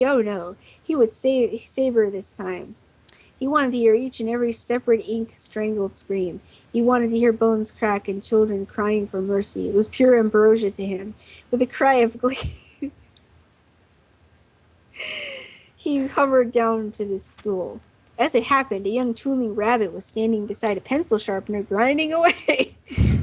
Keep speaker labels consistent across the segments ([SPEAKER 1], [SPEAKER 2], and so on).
[SPEAKER 1] Oh no, he would save her this time. He wanted to hear each and every separate ink-strangled scream. He wanted to hear bones crack and children crying for mercy. It was pure ambrosia to him. With a cry of glee, he hovered down to the school. As it happened, a young twinkling rabbit was standing beside a pencil sharpener, grinding away.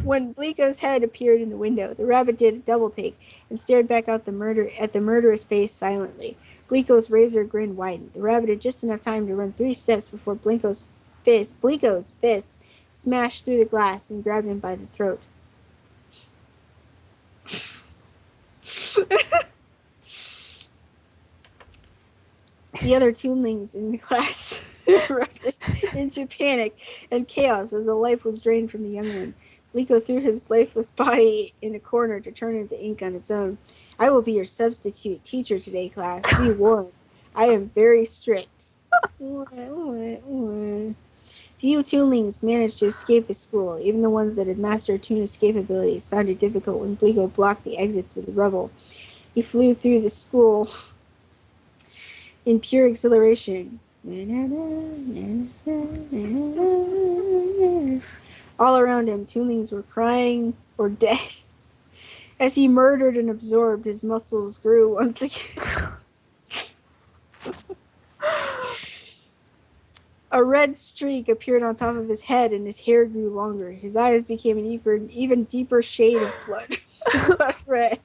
[SPEAKER 1] When Bleeko's head appeared in the window, the rabbit did a double take and stared back out at the murderous face silently. Bleeko's razor grin widened. The rabbit had just enough time to run 3 steps before Bleeko's fist smashed through the glass and grabbed him by the throat. The other toonlings in the class erupted into panic and chaos as the life was drained from the young one. Liko threw his lifeless body in a corner to turn into ink on its own. I will be your substitute teacher today, class. Be warned. I am very strict. Few toonlings managed to escape the school. Even the ones that had mastered toon escape abilities found it difficult when Bliko blocked the exits with rubble. He flew through the school in pure exhilaration. All around him, toonlings were crying or dead. As he murdered and absorbed, his muscles grew once again. A red streak appeared on top of his head, and his hair grew longer. His eyes became an even deeper shade of blood. Blood red.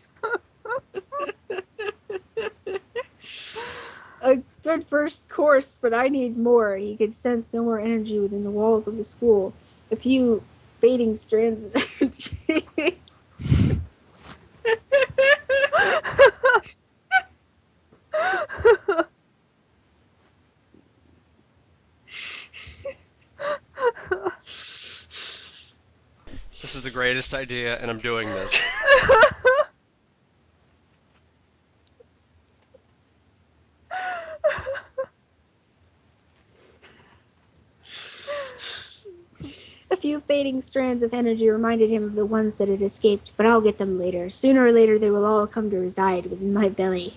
[SPEAKER 1] A good first course, but I need more. He could sense no more energy within the walls of the school. A few fading strands of energy.
[SPEAKER 2] This is the greatest idea, and I'm doing this.
[SPEAKER 1] A few fading strands of energy reminded him of the ones that had escaped, but I'll get them later. Sooner or later they will all come to reside within my belly.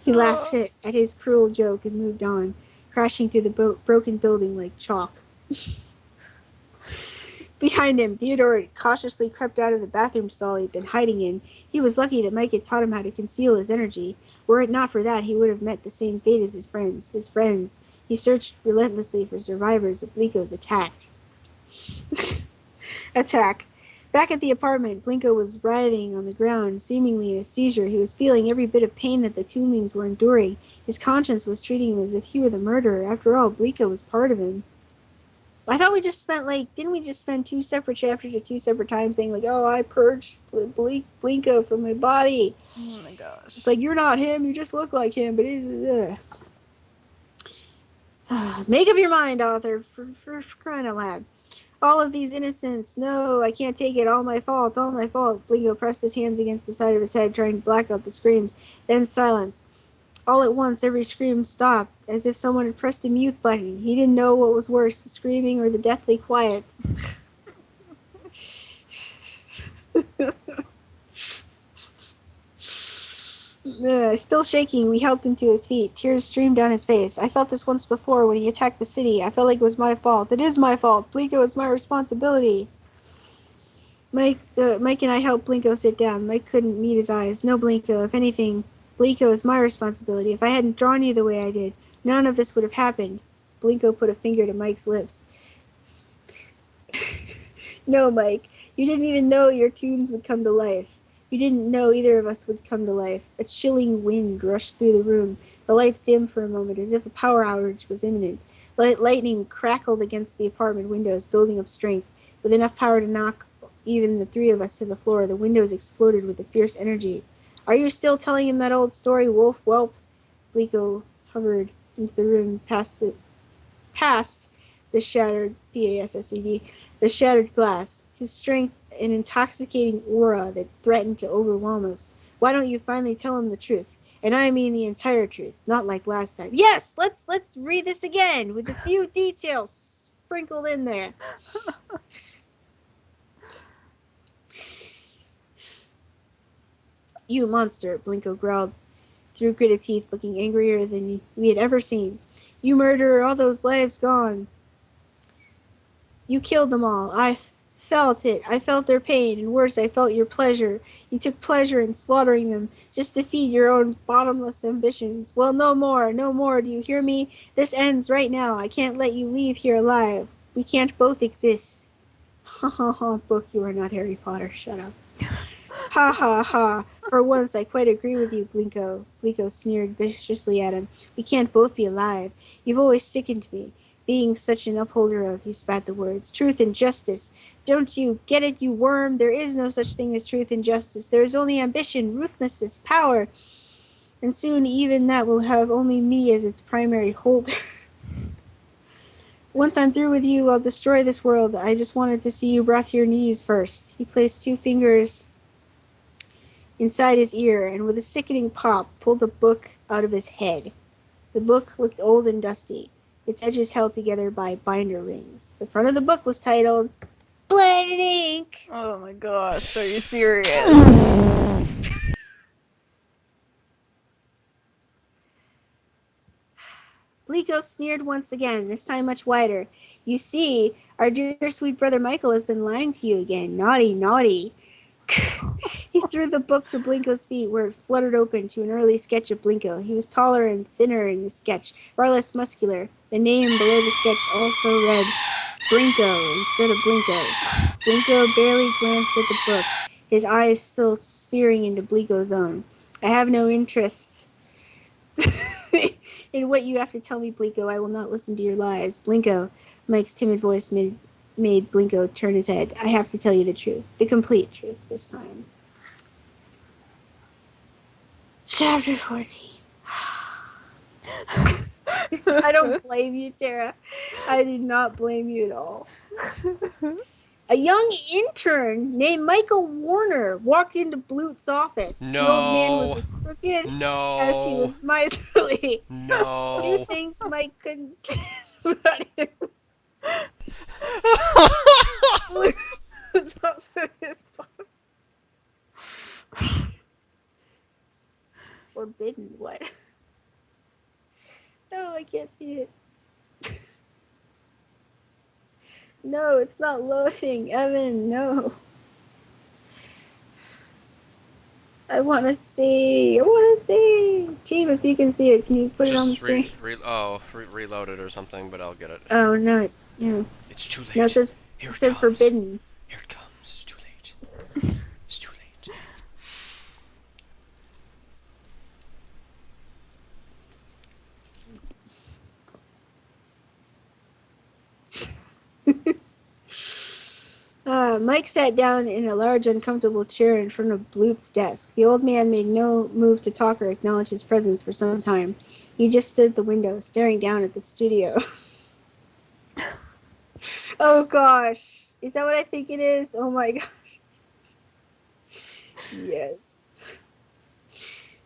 [SPEAKER 1] He laughed at his cruel joke and moved on, crashing through the broken building like chalk. Behind him, Theodore had cautiously crept out of the bathroom stall he'd been hiding in. He was lucky that Mike had taught him how to conceal his energy. Were it not for that, he would have met the same fate as his friends. He searched relentlessly for survivors of Bliko's attack. Back at the apartment, Blinko was writhing on the ground, seemingly in a seizure. He was feeling every bit of pain that the toonlings were enduring. His conscience was treating him as if he were the murderer. After all, Blinko was part of him. I thought we just spent, didn't we just spend 2 separate chapters at 2 separate times saying, oh, I purged Blinko from my body.
[SPEAKER 3] Oh my gosh.
[SPEAKER 1] It's like, you're not him, you just look like him, but he's, Make up your mind, author, for crying out loud. All of these innocents. No, I can't take it. All my fault. All my fault. Blinko pressed his hands against the side of his head, trying to black out the screams. Then silence. All at once, every scream stopped, as if someone had pressed a mute button. He didn't know what was worse, the screaming or the deathly quiet. Still shaking, we helped him to his feet. Tears streamed down his face. I felt this once before when he attacked the city. I felt like it was my fault. It is my fault. Blinko is my responsibility. Mike and I helped Blinko sit down. Mike couldn't meet his eyes. No, Blinko. If anything, Blinko is my responsibility. If I hadn't drawn you the way I did, none of this would have happened. Blinko put a finger to Mike's lips. No, Mike. You didn't even know your tunes would come to life. You didn't know either of us would come to life. A chilling wind rushed through the room. The lights dimmed for a moment, as if a power outage was imminent. Lightning crackled against the apartment windows, building up strength. With enough power to knock even the 3 of us to the floor, the windows exploded with a fierce energy. Are you still telling him that old story, wolf whelp? Bliko hovered into the room past the shattered PASSED, the shattered glass. His strength an intoxicating aura that threatened to overwhelm us. Why don't you finally tell him the truth? And I mean the entire truth, not like last time. Yes, let's read this again with a few details sprinkled in there. You monster, Blinko growled. through gritted teeth, looking angrier than we had ever seen. You murderer, all those lives gone. You killed them all. I felt it. I felt their pain, and worse, I felt your pleasure. You took pleasure in slaughtering them, just to feed your own bottomless ambitions. Well, no more, no more, do you hear me? This ends right now. I can't let you leave here alive. We can't both exist. Ha ha ha, book, you are not Harry Potter. Shut up. Ha ha ha. For once, I quite agree with you, Blinko. Blinko sneered viciously at him. We can't both be alive. You've always sickened me. Being such an upholder of, he spat the words, truth and justice. Don't you get it, you worm? There is no such thing as truth and justice. There is only ambition, ruthlessness, power. And soon even that will have only me as its primary holder. Once I'm through with you, I'll destroy this world. I just wanted to see you brought to your knees first. He placed 2 fingers inside his ear, and with a sickening pop, pulled a book out of his head. The book looked old and dusty, its edges held together by binder rings. The front of the book was titled Blood and Ink.
[SPEAKER 3] Oh my gosh, are you serious?
[SPEAKER 1] Bliko sneered once again, this time much wider. You see, our dear sweet brother Michael has been lying to you again. Naughty, naughty. He threw the book to Blinko's feet, where it fluttered open to an early sketch of Blinko. He was taller and thinner in the sketch, far less muscular. The name below the sketch also read Brinko instead of Blinko. Blinko barely glanced at the book, his eyes still staring into Blinko's own. I have no interest in what you have to tell me, Blinko. I will not listen to your lies. Blinko, Mike's timid voice made Blinko turn his head. I have to tell you the truth. The complete truth this time. Chapter 14. I don't blame you, Tara. I do not blame you at all. A young intern named Michael Warner walked into Blute's office. The old man was
[SPEAKER 2] No.
[SPEAKER 1] as crooked as he
[SPEAKER 2] No.
[SPEAKER 1] was miserly. 2
[SPEAKER 2] No.
[SPEAKER 1] things Mike couldn't stand about him. Those were his forbidden. What? No, I can't see it. No, it's not loading. Evan, no. I want to see. I want to see. Team, if you can see it, can you put it on the
[SPEAKER 2] Just
[SPEAKER 1] screen?
[SPEAKER 2] reload it or something, but I'll get it.
[SPEAKER 1] Oh, no. Yeah.
[SPEAKER 2] It's too late.
[SPEAKER 1] No, it says,
[SPEAKER 2] Here
[SPEAKER 1] it
[SPEAKER 2] it
[SPEAKER 1] says
[SPEAKER 2] comes.
[SPEAKER 1] forbidden.
[SPEAKER 2] Here it comes. It's too late. It's too late.
[SPEAKER 1] Mike sat down in a large, uncomfortable chair in front of Blute's desk. The old man made no move to talk or acknowledge his presence for some time. He just stood at the window, staring down at the studio. Oh, gosh. Is that what I think it is? Oh, my gosh. Yes.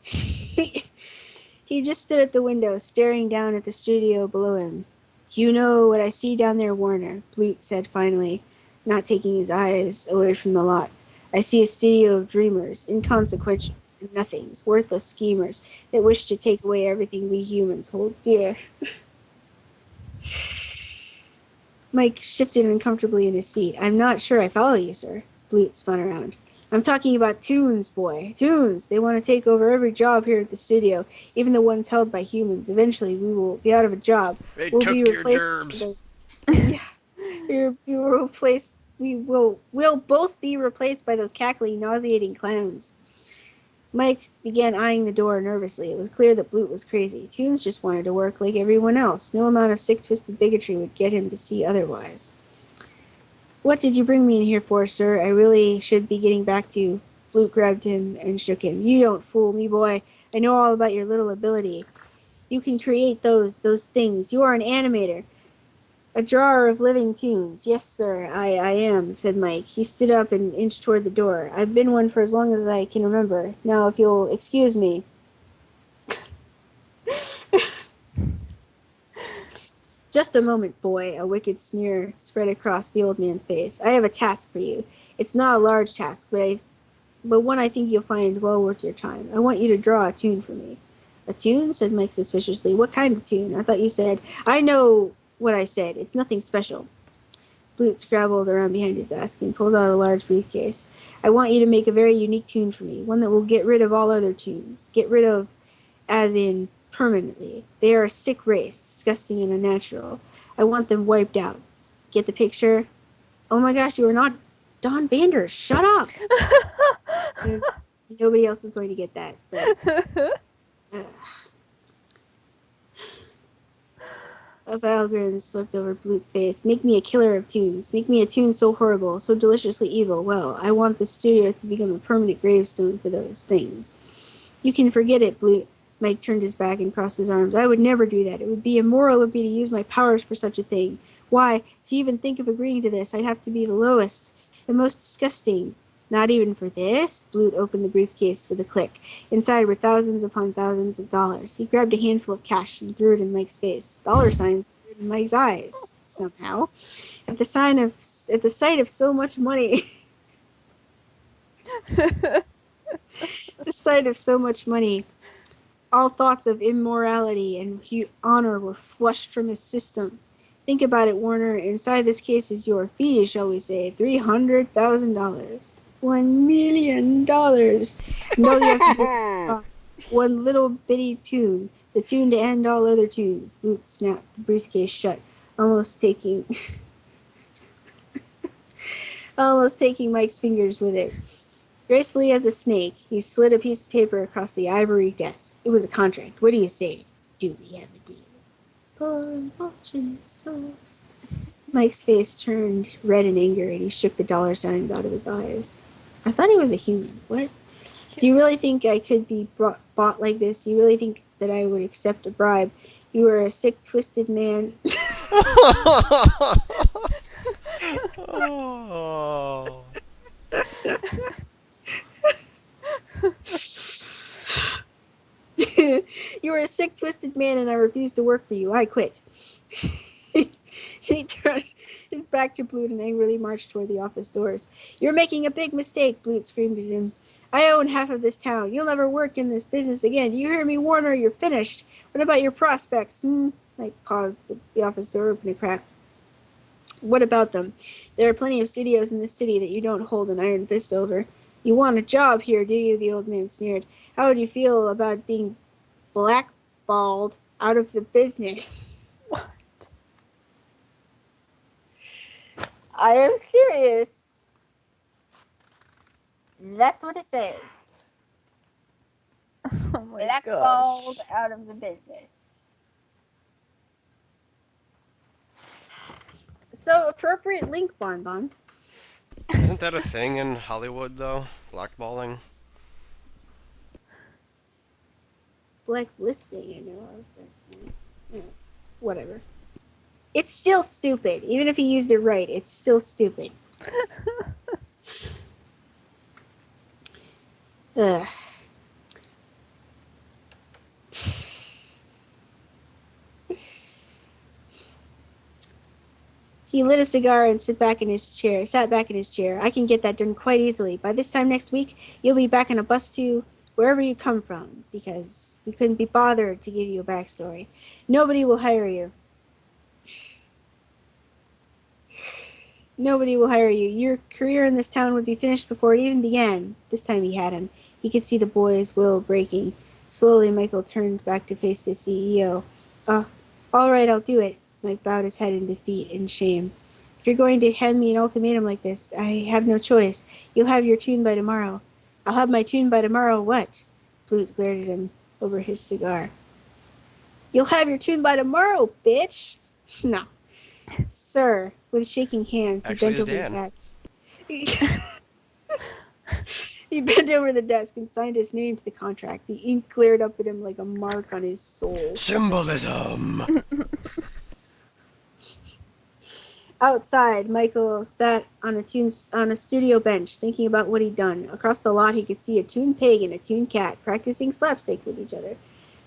[SPEAKER 1] He just stood at the window, staring down at the studio below him. Do you know what I see down there, Warner? Blute said finally, not taking his eyes away from the lot. I see a studio of dreamers, inconsequentials, and nothings, worthless schemers that wish to take away everything we humans hold dear. Mike shifted uncomfortably in his seat. I'm not sure I follow you, sir. Blute spun around. I'm talking about Toons, boy. Toons. They want to take over every job here at the studio, even the ones held by humans. Eventually, we will be out of a job.
[SPEAKER 2] They
[SPEAKER 1] We'll
[SPEAKER 2] took
[SPEAKER 1] be
[SPEAKER 2] your
[SPEAKER 1] replaced
[SPEAKER 2] gerbs.
[SPEAKER 1] by those. Yeah. We'll both be replaced by those cackling, nauseating clowns. Mike began eyeing the door nervously. It was clear that Blute was crazy. Toons just wanted to work like everyone else. No amount of sick, twisted bigotry would get him to see otherwise. What did you bring me in here for, sir? I really should be getting back to you. Blute grabbed him and shook him. You don't fool me, boy. I know all about your little ability. You can create those things. You are an animator. A drawer of living tunes. Yes, sir, I am, said Mike. He stood up and inched toward the door. I've been one for as long as I can remember. Now, if you'll excuse me. Just a moment, boy. A wicked sneer spread across the old man's face. I have a task for you. It's not a large task, but one I think you'll find well worth your time. I want you to draw a tune for me. A tune? Said Mike suspiciously. What kind of tune? I thought you said... I know what I said. It's nothing special. Blute scrabbled around behind his desk and pulled out a large briefcase. I want you to make a very unique tune for me, one that will get rid of all other tunes. Get rid of, as in permanently. They are a sick race, disgusting and unnatural. I want them wiped out. Get the picture? Oh my gosh, you are not Don Bander. Shut up! Nobody else is going to get that. But, a vile grin swept over Blute's face. Make me a killer of tunes. Make me a tune so horrible, so deliciously evil. Well, I want the studio to become a permanent gravestone for those things. You can forget it, Blute. Mike turned his back and crossed his arms. I would never do that. It would be immoral of me to use my powers for such a thing. Why, to even think of agreeing to this, I'd have to be the lowest, the most disgusting. Not even for this? Blute opened the briefcase with a click. Inside were thousands upon thousands of dollars. He grabbed a handful of cash and threw it in Mike's face. Dollar signs appeared in Mike's eyes, somehow. At the sight of so much money... the sight of so much money... All thoughts of immorality and honor were flushed from his system. Think about it, Warner. Inside this case is your fee, shall we say, $300,000. $1 million. And all you have to do is one little bitty tune, the tune to end all other tunes. Booth snapped the briefcase shut, almost taking Mike's fingers with it. Gracefully as a snake, he slid a piece of paper across the ivory desk. It was a contract. What do you say? Do we have a deal? For watching souls. Mike's face turned red in anger, and he shook the dollar signs out of his eyes. I thought he was a human. What? Do you really think I could be bought like this? You really think that I would accept a bribe? You are a sick, twisted man.
[SPEAKER 2] Oh.
[SPEAKER 1] You are a sick, twisted man, and I refuse to work for you. I quit. He turned his back to Blute and angrily marched toward the office doors. You're making a big mistake, Blute screamed at him. I own half of this town. You'll never work in this business again. Do you hear me, Warner? You're finished. What about your prospects? Mike paused with the office door open a crack. What about them? There are plenty of studios in this city that you don't hold an iron fist over. You want a job here, do you? The old man sneered. How would you feel about being blackballed out of the business?
[SPEAKER 3] What?
[SPEAKER 1] I am serious. That's what it says.
[SPEAKER 3] Oh my
[SPEAKER 1] Blackballed
[SPEAKER 3] gosh.
[SPEAKER 1] out of the business. So appropriate link, Bon.
[SPEAKER 2] Isn't that a thing in Hollywood, though? Blackballing?
[SPEAKER 1] Blacklisting, I know of. But, whatever. It's still stupid. Even if he used it right, it's still stupid. Ugh. He lit a cigar and sat back in his chair. I can get that done quite easily. By this time next week, you'll be back on a bus to wherever you come from, because we couldn't be bothered to give you a backstory. Nobody will hire you. Nobody will hire you. Your career in this town would be finished before it even began. This time he had him. He could see the boy's will breaking. Slowly, Michael turned back to face the CEO. All right, I'll do it. Mike bowed his head in defeat and shame. If you're going to hand me an ultimatum like this, I have no choice. You'll have your tune by tomorrow. I'll have my tune by tomorrow, what? Blute glared at him over his cigar. You'll have your tune by tomorrow, bitch! No. Sir, with shaking hands, he
[SPEAKER 2] Actually,
[SPEAKER 1] bent
[SPEAKER 2] it's
[SPEAKER 1] over
[SPEAKER 2] Dan.
[SPEAKER 1] the desk. He bent over the desk and signed his name to the contract. The ink glared up at him like a mark on his soul.
[SPEAKER 2] Symbolism!
[SPEAKER 1] Outside, Michael sat on a studio bench, thinking about what he'd done. Across the lot, he could see a tuned pig and a tuned cat practicing slapstick with each other.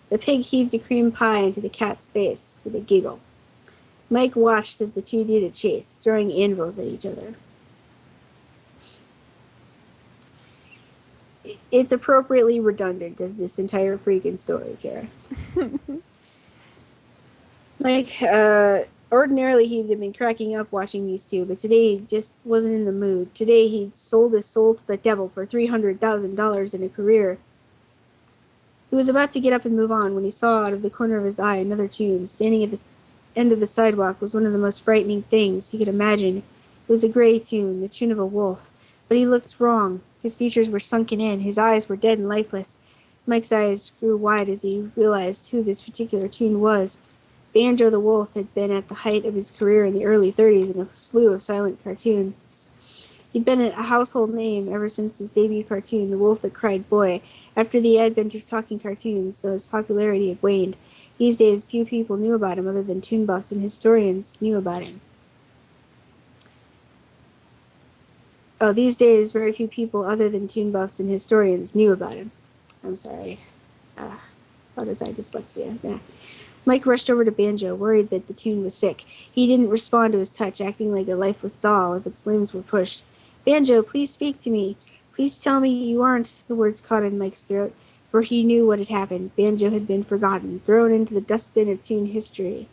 [SPEAKER 1] The pig heaved a cream pie into the cat's face with a giggle. Mike watched as the two did a chase, throwing anvils at each other. It's appropriately redundant as this entire freaking story, Tara. Like, ordinarily he'd have been cracking up watching these two, but today he just wasn't in the mood. Today he'd sold his soul to the devil for $300,000 in a career. He was about to get up and move on when he saw out of the corner of his eye another tomb. Standing at the end of the sidewalk was one of the most frightening things he could imagine. It was a gray tomb, the tomb of a wolf. But he looked wrong. His features were sunken in. His eyes were dead and lifeless. Mike's eyes grew wide as he realized who this particular tomb was. Banjo the Wolf had been at the height of his career in the early 30s in a slew of silent cartoons. He'd been a household name ever since his debut cartoon, The Wolf That Cried Boy. After the advent of talking cartoons, though his popularity had waned, these days few people knew about him other than toon buffs and historians knew about him. These days very few people other than toon buffs and historians knew about him. I'm sorry. What is I dyslexia? Yeah. Mike rushed over to Banjo, worried that the toon was sick. He didn't respond to his touch, acting like a lifeless doll if its limbs were pushed. Banjo, please speak to me. Please tell me you aren't. The words caught in Mike's throat, for he knew what had happened. Banjo had been forgotten, thrown into the dustbin of toon history.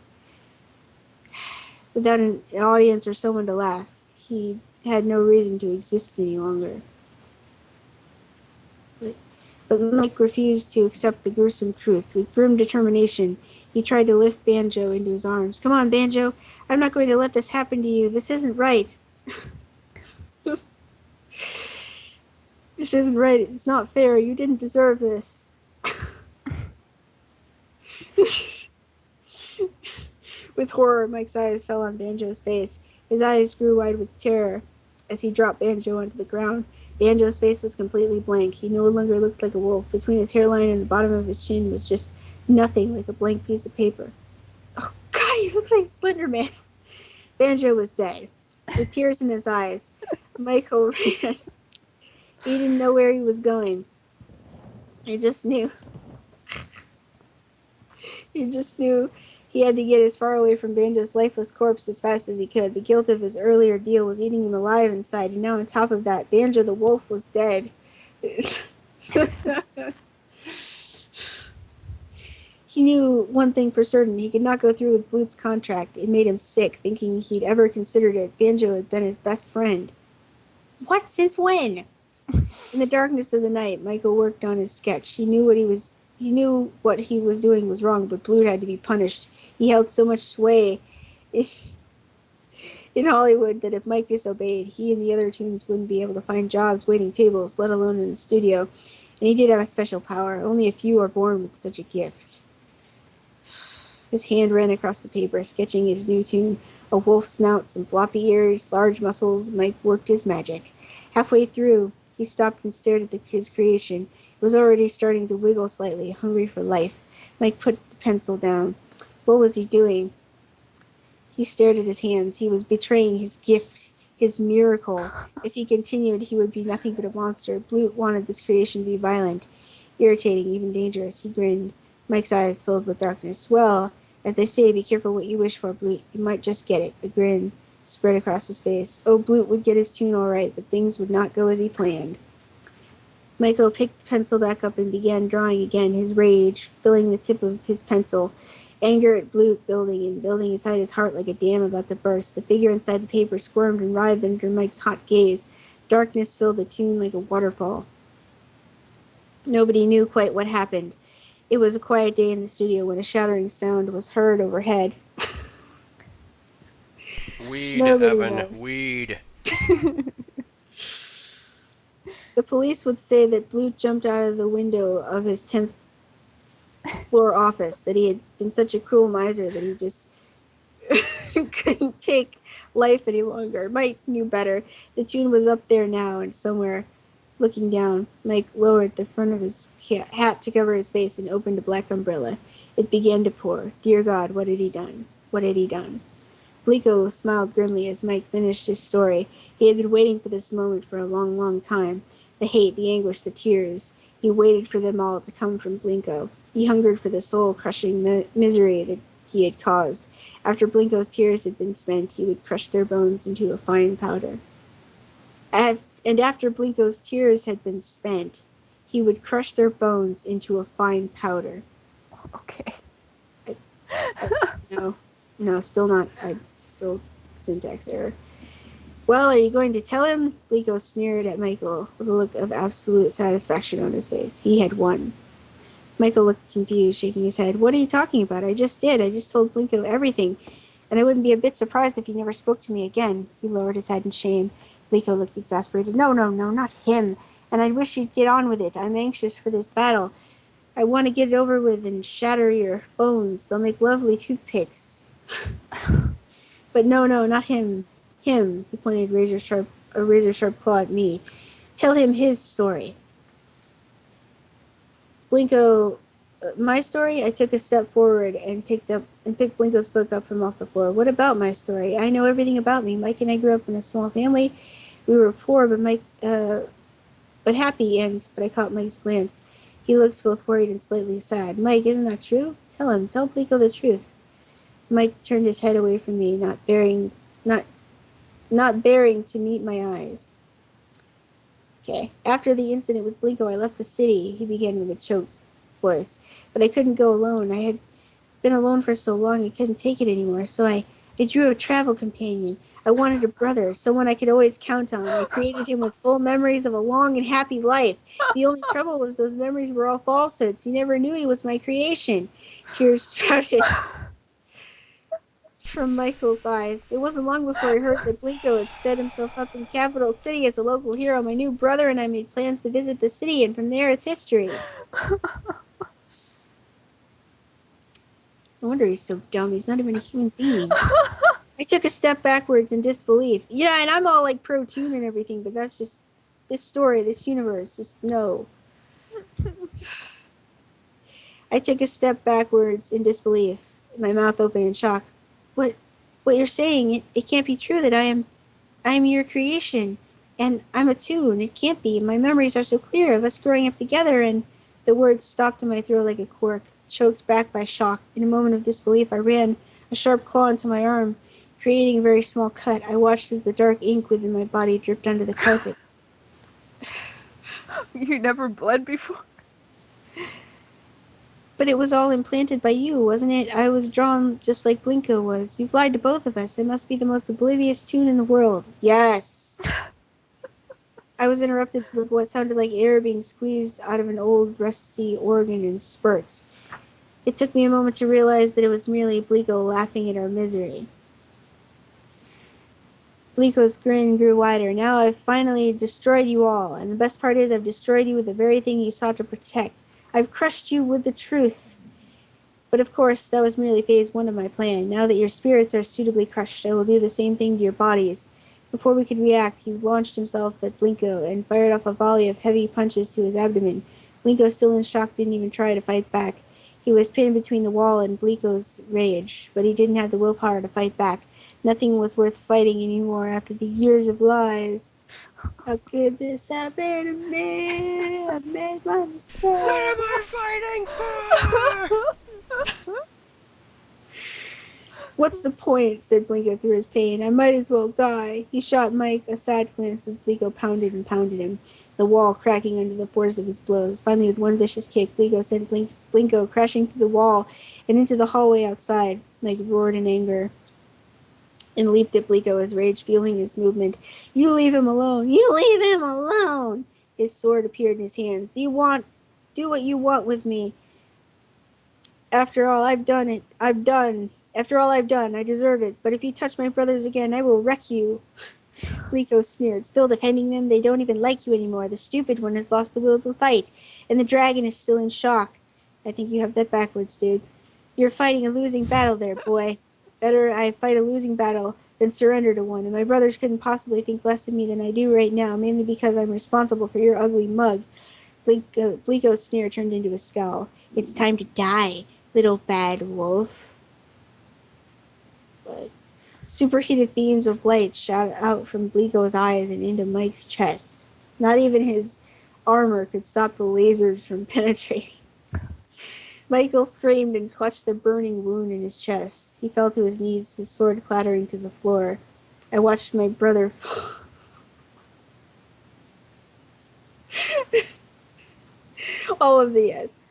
[SPEAKER 1] Without an audience or someone to laugh, he had no reason to exist any longer. But Mike refused to accept the gruesome truth. With grim determination, he tried to lift Banjo into his arms. Come on, Banjo. I'm not going to let this happen to you. This isn't right. This isn't right. It's not fair. You didn't deserve this. With horror, Mike's eyes fell on Banjo's face. His eyes grew wide with terror as he dropped Banjo onto the ground. Banjo's face was completely blank. He no longer looked like a wolf. Between his hairline and the bottom of his chin was just nothing, like a blank piece of paper. Oh, God, you look like Slender Man. Banjo was dead. With tears in his eyes, Michael ran. He didn't know where he was going. He just knew. He had to get as far away from Banjo's lifeless corpse as fast as he could. The guilt of his earlier deal was eating him alive inside, and now on top of that, Banjo the Wolf was dead. He knew one thing for certain. He could not go through with Blute's contract. It made him sick, thinking he'd ever considered it. Banjo had been his best friend. What? Since when? In the darkness of the night, Michael worked on his sketch. He knew what he was doing was wrong, but Blute had to be punished. He held so much sway in Hollywood that if Mike disobeyed, he and the other toons wouldn't be able to find jobs waiting tables, let alone in the studio. And he did have a special power. Only a few are born with such a gift. His hand ran across the paper, sketching his new toon. A wolf's snout, some floppy ears, large muscles. Mike worked his magic. Halfway through, he stopped and stared at his creation. It was already starting to wiggle slightly, hungry for life. Mike put the pencil down. What was he doing? He stared at his hands. He was betraying his gift, his miracle. If he continued, he would be nothing but a monster. Blute wanted this creation to be violent, irritating, even dangerous. He grinned. Mike's eyes filled with darkness. Well, as they say, be careful what you wish for, Blute. You might just get it. A grin spread across his face. Oh, Blute would get his toon all right, but things would not go as he planned. Michael picked the pencil back up and began drawing again, his rage filling the tip of his pencil. Anger at Blute building inside his heart like a dam about to burst. The figure inside the paper squirmed and writhed under Mike's hot gaze. Darkness filled the toon like a waterfall. Nobody knew quite what happened. It was a quiet day in the studio when a shattering sound was heard overhead.
[SPEAKER 2] Weed,
[SPEAKER 1] Nobody
[SPEAKER 2] Evan,
[SPEAKER 1] knows.
[SPEAKER 2] weed.
[SPEAKER 1] The police would say that Blute jumped out of the window of his 10th floor office, that he had been such a cruel miser that he just couldn't take life any longer. Mike knew better. The toon was up there now and somewhere looking down. Mike lowered the front of his hat to cover his face and opened a black umbrella. It began to pour. Dear God, what had he done? What had he done? Blinko smiled grimly as Mike finished his story. He had been waiting for this moment for a long, long time. The hate, the anguish, the tears. He waited for them all to come from Blinko. He hungered for the soul-crushing misery that he had caused. After Blinko's tears had been spent, he would crush their bones into a fine powder. And after Blinko's tears had been spent, he would crush their bones into a fine powder.
[SPEAKER 3] Okay.
[SPEAKER 1] No, no, still not. Still syntax error. Well, are you going to tell him? Liko sneered at Michael with a look of absolute satisfaction on his face. He had won. Michael looked confused, shaking his head. What are you talking about? I just did. I just told Blinko everything. And I wouldn't be a bit surprised if he never spoke to me again. He lowered his head in shame. Blinko looked exasperated. No, not him. And I wish you'd get on with it. I'm anxious for this battle. I want to get it over with and shatter your bones. They'll make lovely toothpicks. But no, not him. Him. He pointed a razor sharp claw at me. Tell him his story. Blinko, my story. I took a step forward and picked Blinko's book up from off the floor. What about my story? I know everything about me. Mike and I grew up in a small family. We were poor, but happy. But I caught Mike's glance. He looked both worried and slightly sad. Mike, isn't that true? Tell him. Tell Blinko the truth. Mike turned his head away from me, not bearing to meet my eyes. Okay. After the incident with Blinko, I left the city, he began with a choked voice. But I couldn't go alone. I had been alone for so long I couldn't take it anymore, so I drew a travel companion. I wanted a brother, someone I could always count on. I created him with full memories of a long and happy life. The only trouble was those memories were all falsehoods. He never knew he was my creation. Tears sprouted from Michael's eyes. It wasn't long before I heard that Blinko had set himself up in Capital City as a local hero. My new brother and I made plans to visit the city, and from there it's history. No wonder he's so dumb. He's not even a human being. I took a step backwards in disbelief. Yeah, and I'm all like pro-tune and everything, but that's just this story, this universe. Just no. I took a step backwards in disbelief, my mouth open in shock. What you're saying, it can't be true that I am your creation, and I'm a tune. It can't be. My memories are so clear of us growing up together, and the words stopped in my throat like a cork, choked back by shock. In a moment of disbelief, I ran a sharp claw into my arm, creating a very small cut. I watched as the dark ink within my body dripped onto the carpet.
[SPEAKER 3] You never bled before?
[SPEAKER 1] But it was all implanted by you, wasn't it? I was drawn just like Blinko was. You've lied to both of us. It must be the most oblivious tune in the world. Yes. I was interrupted with what sounded like air being squeezed out of an old, rusty organ in spurts. It took me a moment to realize that it was merely Blinko laughing at our misery. Blinko's grin grew wider. Now I've finally destroyed you all, and the best part is I've destroyed you with the very thing you sought to protect. I've crushed you with the truth. But of course, that was merely phase one of my plan. Now that your spirits are suitably crushed, I will do the same thing to your bodies. Before we could react, he launched himself at Blinko and fired off a volley of heavy punches to his abdomen. Blinko, still in shock, didn't even try to fight back. He was pinned between the wall and Blinko's rage, but he didn't have the willpower to fight back. Nothing was worth fighting anymore after the years of lies. How could this happen to me? I made my mistake.
[SPEAKER 2] What am I fighting for?
[SPEAKER 1] What's the point? Said Blinko through his pain. I might as well die. He shot Mike a sad glance as Blinko pounded and pounded him, the wall cracking under the force of his blows. Finally, with one vicious kick, Blinko sent Blinko crashing through the wall and into the hallway outside. Mike roared in anger and leaped at Blinko, his rage fueling his movement. You leave him alone! You leave him alone! His sword appeared in his hands. Do what you want with me. After all I've done, I deserve it. But if you touch my brothers again, I will wreck you. Blinko sneered. Still defending them, they don't even like you anymore. The stupid one has lost the will to fight, and the dragon is still in shock. I think you have that backwards, dude. You're fighting a losing battle there, boy. Better I fight a losing battle than surrender to one, and my brothers couldn't possibly think less of me than I do right now, mainly because I'm responsible for your ugly mug. Blinko's sneer turned into a scowl. It's time to die, little bad wolf. But superheated beams of light shot out from Blinko's eyes and into Mike's chest. Not even his armor could stop the lasers from penetrating. Michael screamed and clutched the burning wound in his chest. He fell to his knees, his sword clattering to the floor. I watched my brother fall. All of the yes.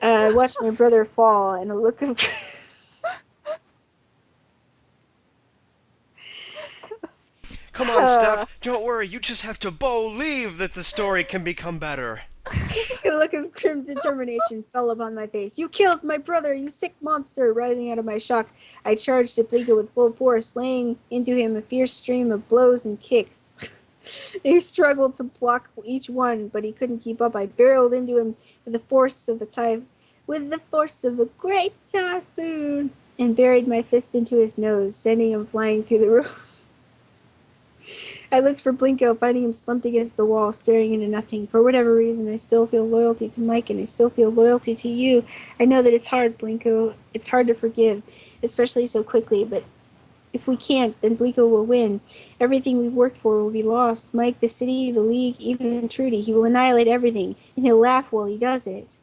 [SPEAKER 1] I watched my brother fall, and a look of
[SPEAKER 2] Come on, Steph. Don't worry. You just have to believe that the story can become better.
[SPEAKER 1] a look of grim determination fell upon my face. You killed my brother, you sick monster! Rising out of my shock, I charged at Bleeko with full force, laying into him a fierce stream of blows and kicks. He struggled to block each one, but he couldn't keep up. I barreled into him with the force of a great typhoon, and buried my fist into his nose, sending him flying through the roof. I looked for Blinko, finding him slumped against the wall, staring into nothing. For whatever reason, I still feel loyalty to Mike, and I still feel loyalty to you. I know that it's hard, Blinko. It's hard to forgive, especially so quickly, but if we can't, then Blinko will win. Everything we've worked for will be lost. Mike, the city, the league, even Trudy. He will annihilate everything, and he'll laugh while he does it.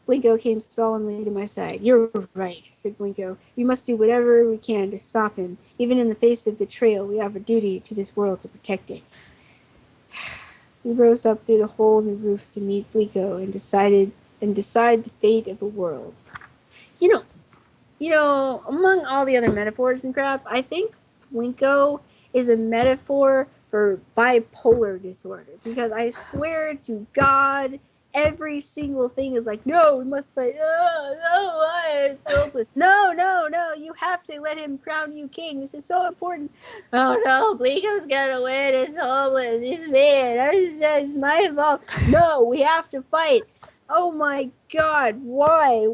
[SPEAKER 1] Blinko came solemnly to my side. You're right, said Blinko. We must do whatever we can to stop him. Even in the face of betrayal, we have a duty to this world to protect it. We rose up through the hole in the roof to meet Blinko and decide the fate of the world. You know, among all the other metaphors and crap, I think Blinko is a metaphor for bipolar disorder. Because I swear to God, every single thing is like, no, we must fight. Oh, no, why? It's hopeless. No, you have to let him crown you king. This is so important. Oh, no, Blinko's gonna win. It's hopeless. He's mad. It's my fault. No, we have to fight. Oh my God, why?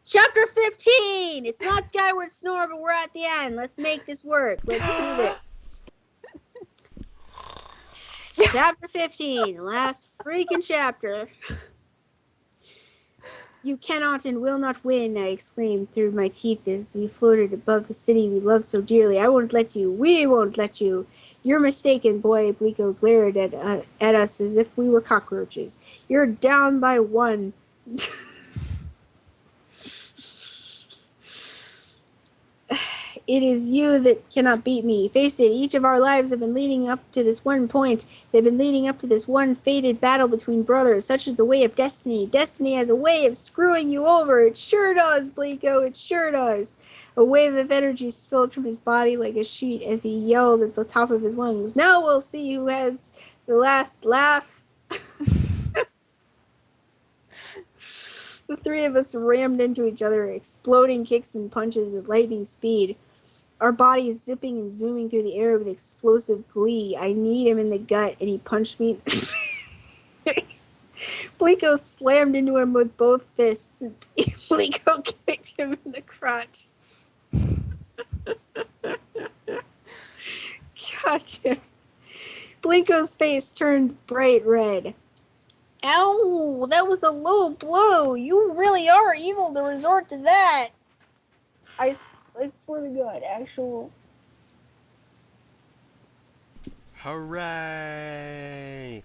[SPEAKER 1] Chapter 15! It's not Skyward Snore, but we're at the end. Let's make this work. Let's do this. Chapter 15, last freaking chapter. You cannot and will not win, I exclaimed through my teeth as we floated above the city we loved so dearly. I won't let you. We won't let you. You're mistaken, boy. Blinko glared at us as if we were cockroaches. You're down by one. It is you that cannot beat me. Face it, each of our lives have been leading up to this one point. They've been leading up to this one fated battle between brothers. Such is the way of destiny. Destiny has a way of screwing you over. It sure does, Blinko. It sure does. A wave of energy spilled from his body like a sheet as he yelled at the top of his lungs. Now we'll see who has the last laugh. The three of us rammed into each other, exploding kicks and punches at lightning speed. Our bodies zipping and zooming through the air with explosive glee. I kneed him in the gut, and he punched me. Blinko slammed into him with both fists, and Blinko kicked him in the crotch. God damn. Blinko's face turned bright red. Ow, that was a low blow. You really are evil to resort to that. I swear to God, actual.
[SPEAKER 2] Hooray!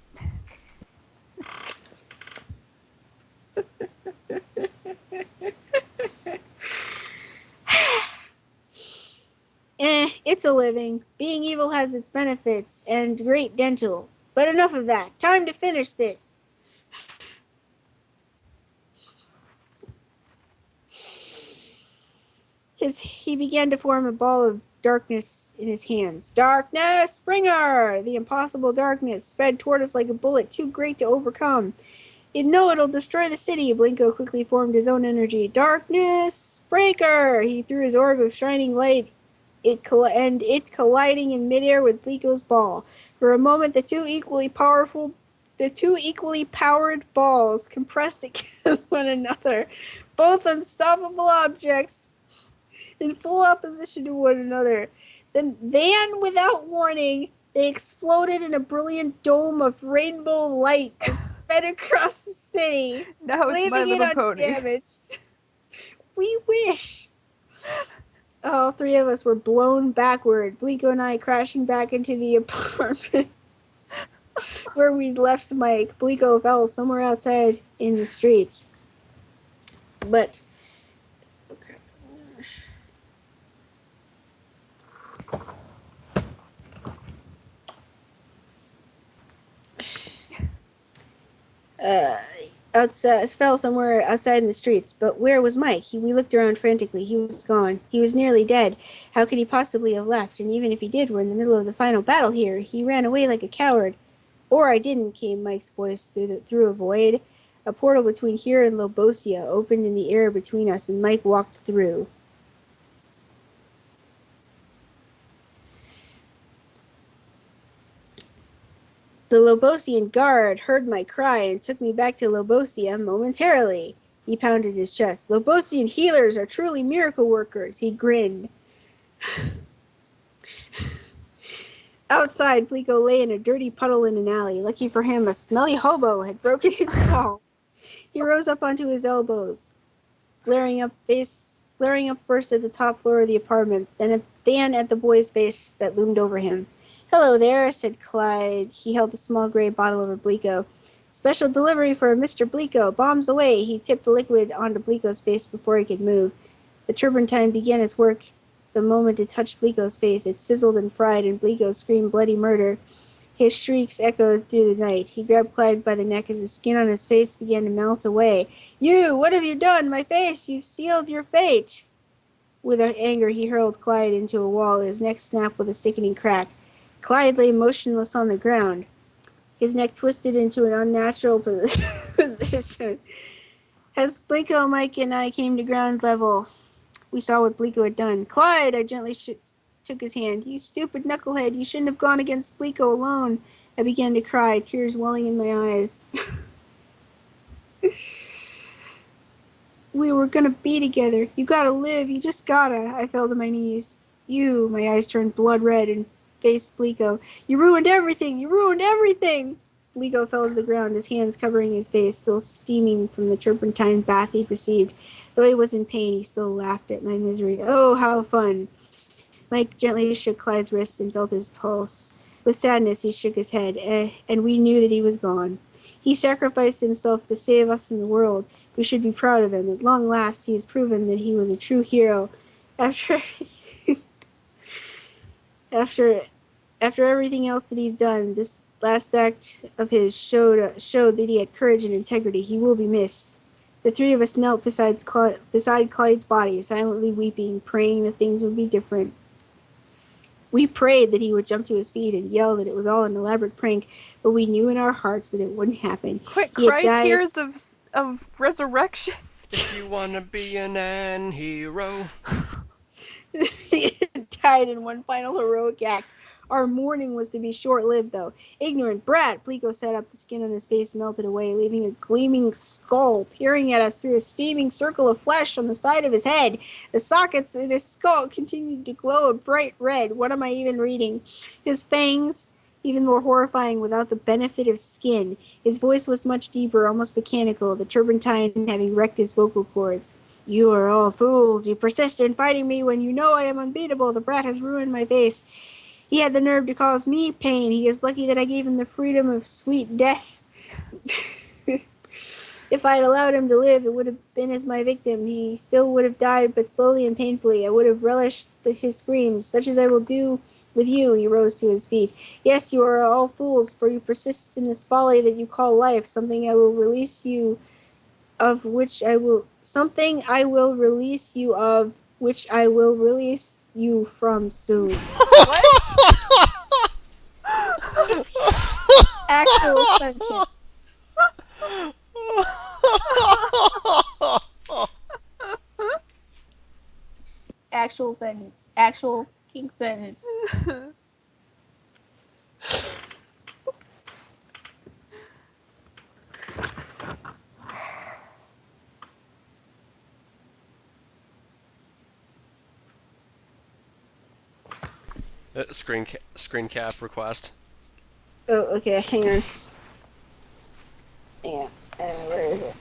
[SPEAKER 1] It's a living. Being evil has its benefits and great dental. But enough of that. Time to finish this. He began to form a ball of darkness in his hands. Darkness! Springer! The impossible darkness sped toward us like a bullet too great to overcome. It'll destroy the city. Blinko quickly formed his own energy. Darkness! Breaker! He threw his orb of shining light, it colliding in midair with Blinko's ball. For a moment, the two equally powered balls compressed against one another, both unstoppable objects in full opposition to one another. Then, without warning, they exploded in a brilliant dome of rainbow light that sped across the city,
[SPEAKER 3] Now it's My
[SPEAKER 1] leaving it
[SPEAKER 3] Little Pony.
[SPEAKER 1] undamaged. We wish. All three of us were blown backward, Blinko and I crashing back into the apartment where we'd left Mike. Blinko fell somewhere outside in the streets. But outside, fell somewhere outside in the streets. But where was Mike? We looked around frantically. He was gone. He was nearly dead. How could he possibly have left? And even if he did, we're in the middle of the final battle here. He ran away like a coward. Or I didn't, came Mike's voice through a void. A portal between here and Lobosia opened in the air between us, and Mike walked through. The Lobosian guard heard my cry and took me back to Lobosia momentarily. He pounded his chest. Lobosian healers are truly miracle workers. He grinned. Outside, Plico lay in a dirty puddle in an alley. Lucky for him, a smelly hobo had broken his fall. He rose up onto his elbows, glaring up first at the top floor of the apartment, then at the boy's face that loomed over him. Hello there, said Clyde. He held a small gray bottle over Blico. Special delivery for Mr. Blico. Bombs away. He tipped the liquid onto Blico's face before he could move. The turpentine began its work the moment it touched Blico's face. It sizzled and fried, and Blico screamed bloody murder. His shrieks echoed through the night. He grabbed Clyde by the neck as the skin on his face began to melt away. You! What have you done? My face! You've sealed your fate! With anger, he hurled Clyde into a wall. His neck snapped with a sickening crack. Clyde lay motionless on the ground. His neck twisted into an unnatural position. As Blico, Mike, and I came to ground level, we saw what Blico had done. Clyde, I gently took his hand. You stupid knucklehead, you shouldn't have gone against Blico alone. I began to cry, tears welling in my eyes. We were gonna be together. You gotta live, you just gotta. I fell to my knees. My eyes turned blood red and faced Blico. You ruined everything! You ruined everything! Blico fell to the ground, his hands covering his face, still steaming from the turpentine bath he'd received. Though he was in pain, he still laughed at my misery. Oh, how fun! Mike gently shook Clyde's wrist and felt his pulse. With sadness, he shook his head, and we knew that he was gone. He sacrificed himself to save us and the world. We should be proud of him. At long last, he has proven that he was a true hero. After everything else that he's done, this last act of his showed that he had courage and integrity. He will be missed. The three of us knelt beside Clyde's body, silently weeping, praying that things would be different. We prayed that he would jump to his feet and yell that it was all an elaborate prank, but we knew in our hearts that it wouldn't happen.
[SPEAKER 3] Quick, cry tears of resurrection.
[SPEAKER 2] If you wanna be an hero.
[SPEAKER 1] He died in one final heroic act. Our mourning was to be short-lived, though. Ignorant brat! Plico sat up, the skin on his face melted away, leaving a gleaming skull peering at us through a steaming circle of flesh on the side of his head. The sockets in his skull continued to glow a bright red. What am I even reading? His fangs, even more horrifying without the benefit of skin. His voice was much deeper, almost mechanical, the turpentine having wrecked his vocal cords. You are all fools. You persist in fighting me when you know I am unbeatable. The brat has ruined my face. He had the nerve to cause me pain. He is lucky that I gave him the freedom of sweet death. If I had allowed him to live, it would have been as my victim. He still would have died, but slowly and painfully. I would have relished his screams, such as I will do with you. He rose to his feet. Yes, you are all fools, for you persist in this folly that you call life, something I will release you of, which I will release you from soon.
[SPEAKER 3] What?
[SPEAKER 1] Actual sentence. Actual sentence. Actual king sentence.
[SPEAKER 2] Screen cap request.
[SPEAKER 1] Oh, okay, hang on. Where is it?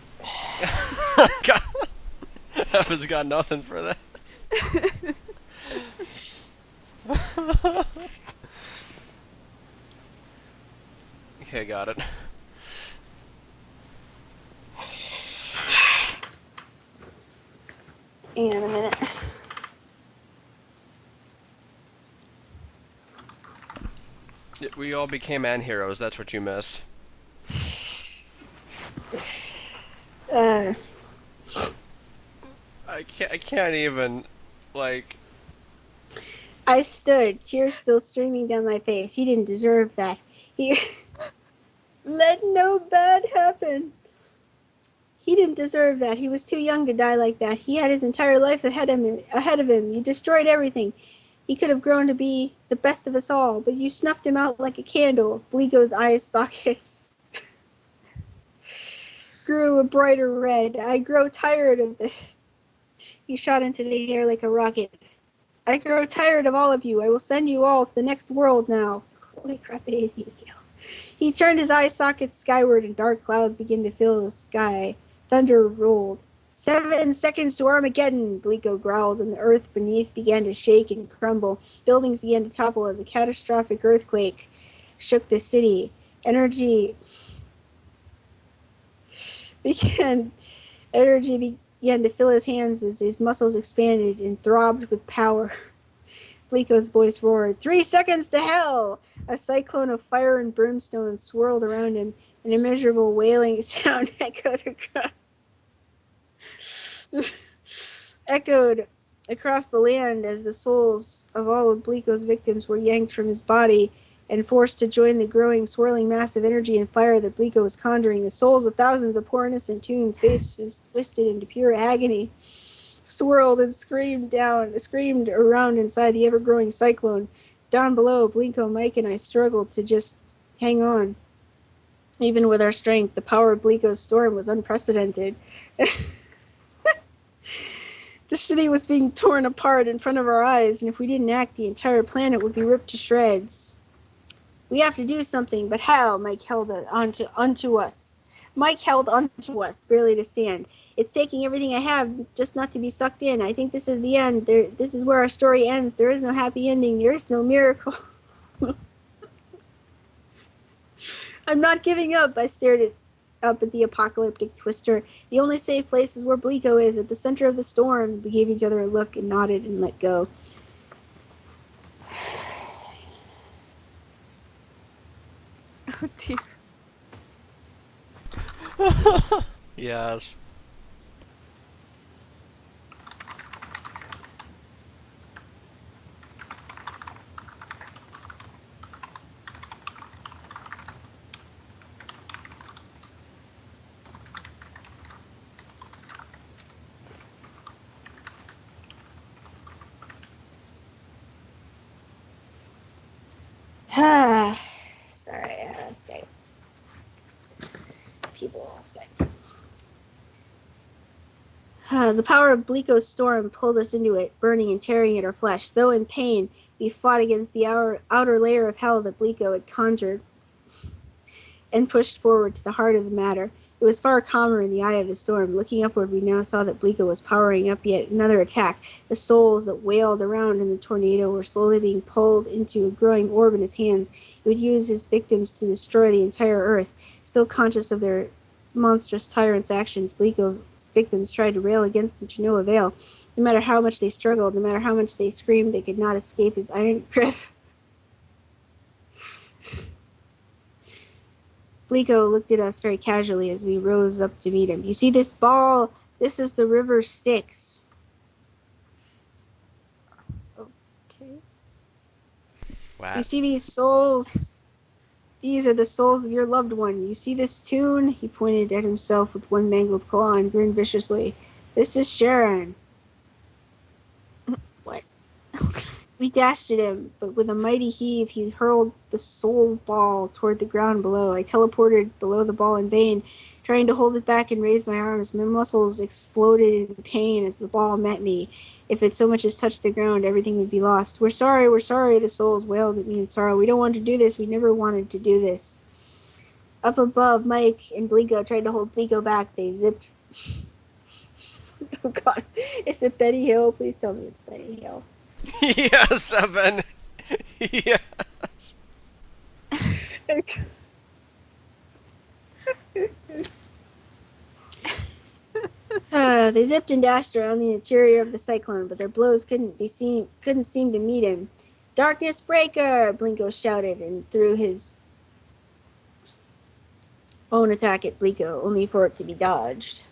[SPEAKER 2] Evan's got nothing for that. Okay, got it.
[SPEAKER 1] Hang on a minute.
[SPEAKER 2] We all became man heroes, that's what you miss.
[SPEAKER 1] Uh,
[SPEAKER 2] I can't even, like...
[SPEAKER 1] I stood, tears still streaming down my face. He didn't deserve that. He let no bad happen. He didn't deserve that. He was too young to die like that. He had his entire life ahead of him. You destroyed everything. He could have grown to be the best of us all, but you snuffed him out like a candle. Bleeko's eyes sockets grew a brighter red. I grow tired of this. He shot into the air like a rocket. I grow tired of all of you. I will send you all to the next world now. Holy crap, it is you. He turned his eye sockets skyward, and dark clouds began to fill the sky. Thunder rolled. 7 seconds to Armageddon, Bleeko growled, and the earth beneath began to shake and crumble. Buildings began to topple as a catastrophic earthquake shook the city. Energy began energy began to fill his hands as his muscles expanded and throbbed with power. Bleeko's voice roared, 3 seconds to hell! A cyclone of fire and brimstone swirled around him, an immeasurable wailing sound echoed across the land as the souls of all of Bleeko's victims were yanked from his body and forced to join the growing, swirling mass of energy and fire that Bleeko was conjuring. The souls of thousands of poor innocent toons, faces twisted into pure agony, swirled and screamed around inside the ever-growing cyclone. Down below, Blinko, Mike, and I struggled to just hang on. Even with our strength, the power of Blinko's storm was unprecedented. The city was being torn apart in front of our eyes, and if we didn't act, the entire planet would be ripped to shreds. We have to do something, but how? Mike held onto us. Mike held onto us, barely to stand. It's taking everything I have just not to be sucked in. I think this is the end. This is where our story ends. There is no happy ending. There is no miracle. I'm not giving up. I stared up at the apocalyptic twister. The only safe place is where Bleeko is, at the center of the storm. We gave each other a look and nodded and let go.
[SPEAKER 3] Oh dear.
[SPEAKER 2] Yes.
[SPEAKER 1] Sorry, Skype. People, Skype. The power of Bleeko's storm pulled us into it, burning and tearing at our flesh. Though in pain, we fought against the outer layer of hell that Bleeko had conjured and pushed forward to the heart of the matter. It was far calmer in the eye of the storm. Looking upward, we now saw that Bleeko was powering up yet another attack. The souls that wailed around in the tornado were slowly being pulled into a growing orb in his hands. He would use his victims to destroy the entire earth. Still conscious of their monstrous tyrant's actions, Bleeko's victims tried to rail against him to no avail. No matter how much they struggled, no matter how much they screamed, they could not escape his iron grip. Bleeko looked at us very casually as we rose up to meet him. You see this ball? This is the river Styx.
[SPEAKER 3] Okay.
[SPEAKER 2] What?
[SPEAKER 1] You see these souls? These are the souls of your loved one. You see this toon? He pointed at himself with one mangled claw and grinned viciously. This is Sharon. What? We dashed at him, but with a mighty heave, he hurled the soul ball toward the ground below. I teleported below the ball in vain, trying to hold it back and raise my arms. My muscles exploded in pain as the ball met me. If it so much as touched the ground, everything would be lost. We're sorry, the souls wailed at me in sorrow. We don't want to do this. We never wanted to do this. Up above, Mike and Bleeko tried to hold Bleeko back. They zipped. Oh god. Is it Betty Hill? Please tell me it's Betty Hill.
[SPEAKER 2] Yes, Evan. Yes.
[SPEAKER 1] They zipped and dashed around the interior of the cyclone, but their blows couldn't seem to meet him. Darkness Breaker! Blinko shouted and threw his Own attack at Bliko, only for it to be dodged.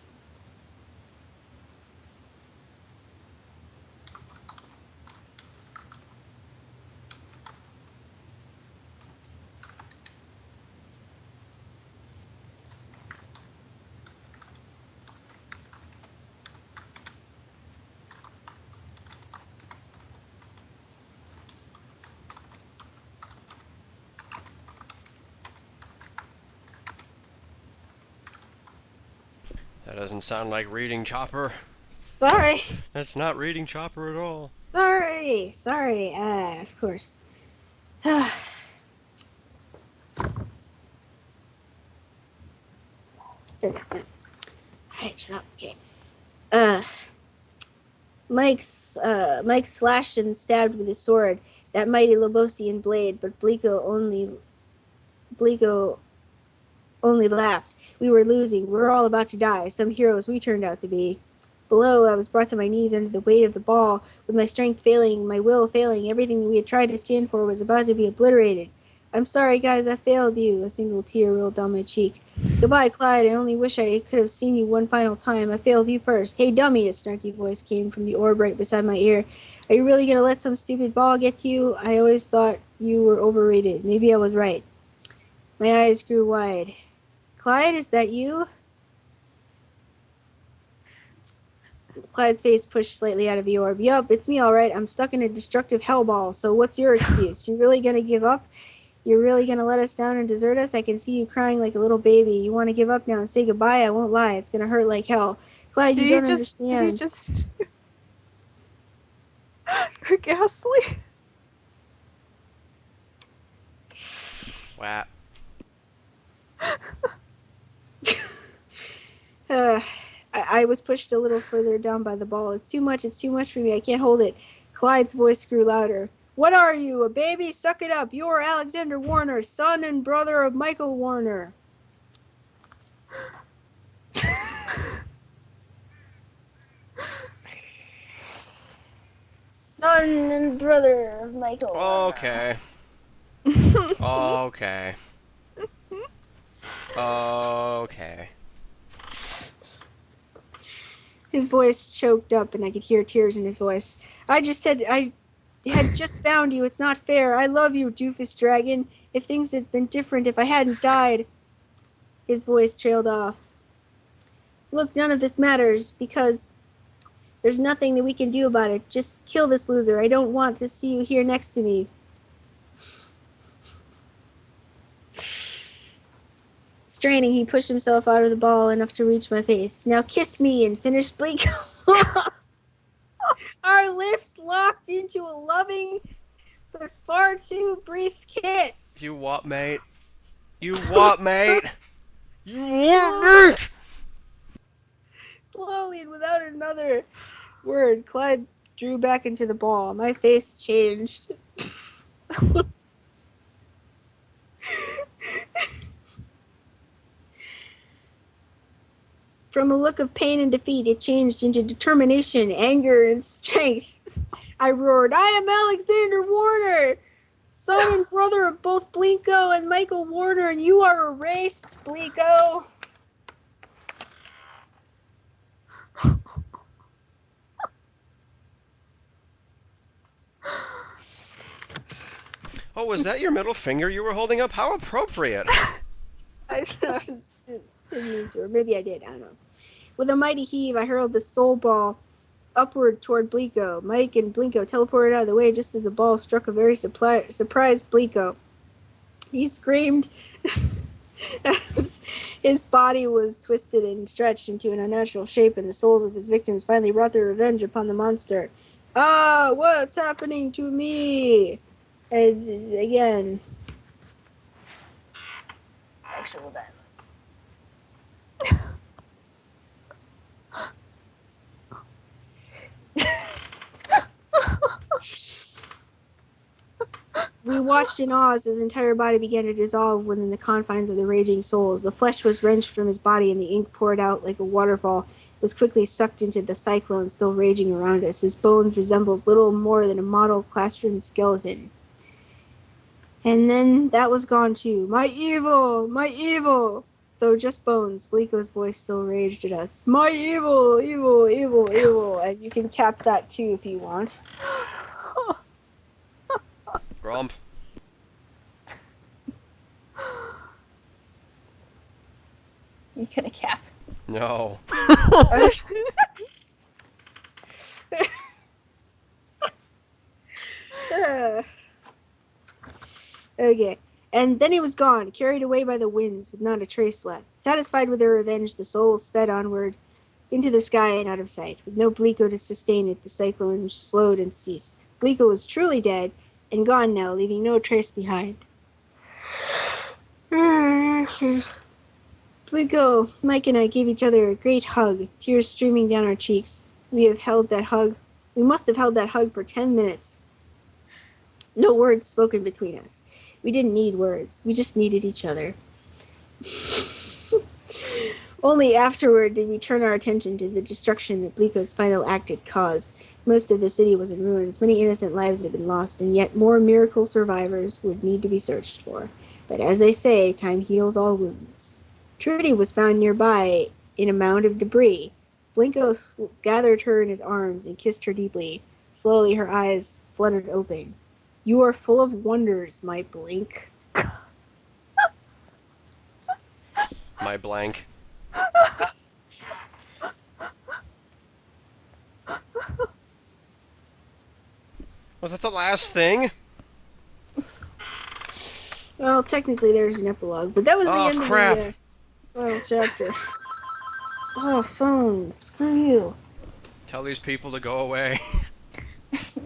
[SPEAKER 2] That doesn't sound like reading Chopper.
[SPEAKER 1] Sorry.
[SPEAKER 2] That's not reading Chopper at all.
[SPEAKER 1] Sorry. Of course. Alright, shut up. Okay. Mike slashed and stabbed with his sword, that mighty Lobosian blade, but Bliko only laughed. We were losing. We were all about to die. Some heroes we turned out to be. Below, I was brought to my knees under the weight of the ball, with my strength failing, my will failing. Everything that we had tried to stand for was about to be obliterated. I'm sorry, guys, I failed you. A single tear rolled down my cheek. Goodbye, Clyde. I only wish I could have seen you one final time. I failed you first. Hey, dummy, a snarky voice came from the orb right beside my ear. Are you really going to let some stupid ball get to you? I always thought you were overrated. Maybe I was right. My eyes grew wide. Clyde, is that you? Clyde's face pushed slightly out of the orb. Yup, it's me all right. I'm stuck in a destructive hellball, so what's your excuse? You really gonna give up? You're really gonna let us down and desert us? I can see you crying like a little baby. You want to give up now and say goodbye? I won't lie. It's gonna hurt like hell. Clyde, you don't understand.
[SPEAKER 3] Did he just... Ghastly?
[SPEAKER 2] Whap.
[SPEAKER 1] I was pushed a little further down by the ball. It's too much for me. I can't hold it. Clyde's voice grew louder. What are you, a baby? Suck it up. You're Alexander Warner, son and brother of Michael Warner. Son and brother of Michael Warner.
[SPEAKER 2] Okay. Okay. Okay.
[SPEAKER 1] His voice choked up, and I could hear tears in his voice. I had just found you. It's not fair. I love you, doofus dragon. If things had been different, if I hadn't died. His voice trailed off. Look, none of this matters, because there's nothing that we can do about it. Just kill this loser. I don't want to see you here next to me. Straining, he pushed himself out of the ball enough to reach my face. Now kiss me and finish Bleak. Our lips locked into a loving but far too brief kiss.
[SPEAKER 2] You what, mate? You what, mate? You what, mate?
[SPEAKER 1] Slowly and without another word, Clyde drew back into the ball. My face changed. From a look of pain and defeat, it changed into determination, anger, and strength. I roared, I am Alexander Warner, son and brother of both Blinko and Michael Warner, and you are erased, Blinko.
[SPEAKER 2] Oh, was that your middle finger you were holding up? How appropriate.
[SPEAKER 1] I didn't mean to, or maybe I did, I don't know. With a mighty heave, I hurled the soul ball upward toward Blinko. Mike and Blinko teleported out of the way just as the ball struck a very surprised Blinko. He screamed as his body was twisted and stretched into an unnatural shape, and the souls of his victims finally wrought their revenge upon the monster. Ah, what's happening to me? And again, actual dialogue. We watched in awe as his entire body began to dissolve within the confines of the raging souls. The flesh was wrenched from his body, and the ink poured out like a waterfall. It was quickly sucked into the cyclone still raging around us. His bones resembled little more than a model classroom skeleton. And then that was gone too. My evil! My evil! Though just bones, Bleako's voice still raged at us. My evil, evil, evil, evil. And you can cap that too if you want.
[SPEAKER 2] Grump.
[SPEAKER 1] You can cap.
[SPEAKER 2] No.
[SPEAKER 1] Okay. And then he was gone, carried away by the winds, with not a trace left. Satisfied with their revenge, the souls sped onward into the sky and out of sight. With no Bleako to sustain it, the cyclone slowed and ceased. Bleako was truly dead and gone now, leaving no trace behind. Bleako, Mike and I gave each other a great hug, tears streaming down our cheeks. We must have held that hug for 10 minutes. No words spoken between us. We didn't need words. We just needed each other. Only afterward did we turn our attention to the destruction that Bleako's final act had caused. Most of the city was in ruins. Many innocent lives had been lost, and yet more miracle survivors would need to be searched for. But as they say, time heals all wounds. Trudy was found nearby in a mound of debris. Blinko gathered her in his arms and kissed her deeply. Slowly her eyes fluttered open. You are full of wonders, my Blink.
[SPEAKER 2] My blank. Was that the last thing?
[SPEAKER 1] Well, technically there's an epilogue, but that was the end
[SPEAKER 2] crap.
[SPEAKER 1] of the final chapter. Oh, phone. Screw you.
[SPEAKER 2] Tell these people to go away.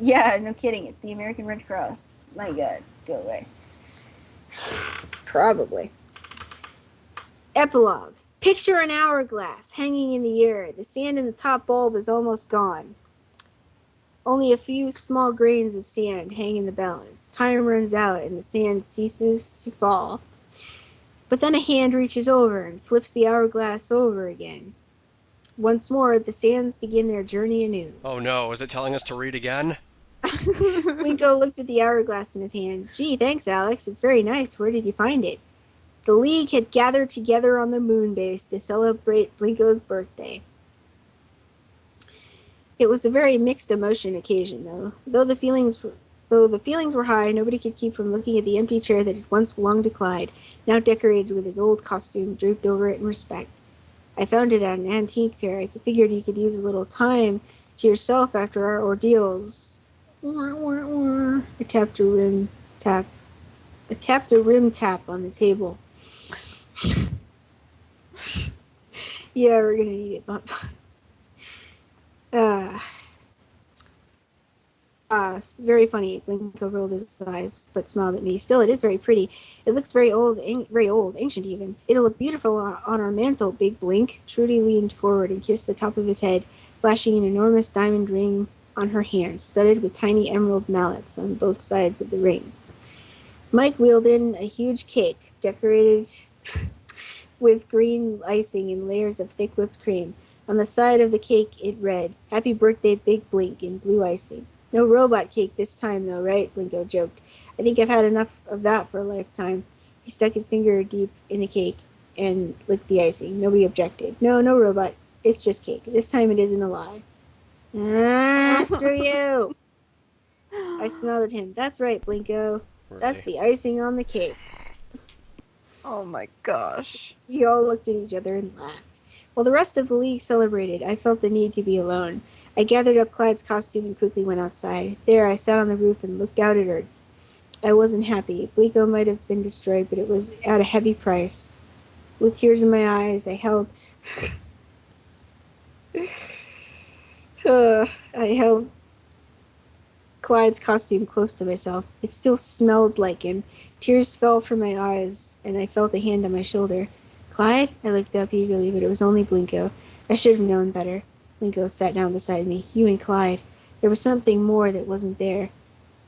[SPEAKER 1] Yeah, no kidding. It's the American Red Cross. My God, go away. Probably. Epilogue. Picture an hourglass hanging in the air. The sand in the top bulb is almost gone. Only a few small grains of sand hang in the balance. Time runs out and the sand ceases to fall. But then a hand reaches over and flips the hourglass over again. Once more, the sands begin their journey anew.
[SPEAKER 2] Oh no, is it telling us to read again?
[SPEAKER 1] Blinko looked at the hourglass in his hand. Gee, thanks, Alex. It's very nice. Where did you find it? The League had gathered together on the moon base to celebrate Blinko's birthday. It was a very mixed emotion occasion, though. Though the feelings were high, nobody could keep from looking at the empty chair that had once belonged to Clyde, now decorated with his old costume drooped over it in respect. I found it at an antique fair. I figured you could use a little time to yourself after our ordeals. I tapped a rim tap on the table. Yeah, we're gonna need it, Bob. Very funny. Blinko rolled his eyes, but smiled at me. Still, it is very pretty. It looks very old, ancient even. It'll look beautiful on our mantle, Big Blink. Trudy leaned forward and kissed the top of his head, flashing an enormous diamond ring on her hand, studded with tiny emerald mallets on both sides of the ring. Mike wheeled in a huge cake, decorated with green icing and layers of thick whipped cream. On the side of the cake it read, Happy Birthday, Big Blink, in blue icing. No robot cake this time, though, right? Blinko joked. I think I've had enough of that for a lifetime. He stuck his finger deep in the cake and licked the icing. Nobody objected. No robot. It's just cake. This time it isn't a lie. Screw you! I smiled at him. That's right, Blinko. That's the icing on the cake.
[SPEAKER 3] Oh my gosh.
[SPEAKER 1] We all looked at each other and laughed. While the rest of the League celebrated, I felt the need to be alone. I gathered up Clyde's costume and quickly went outside. There, I sat on the roof and looked out at her. I wasn't happy. Blinko might have been destroyed, but it was at a heavy price. With tears in my eyes, I held Clyde's costume close to myself. It still smelled like him. Tears fell from my eyes, and I felt a hand on my shoulder. Clyde? I looked up eagerly, but it was only Blinko. I should have known better. Blinko sat down beside me. You and Clyde. There was something more that wasn't there.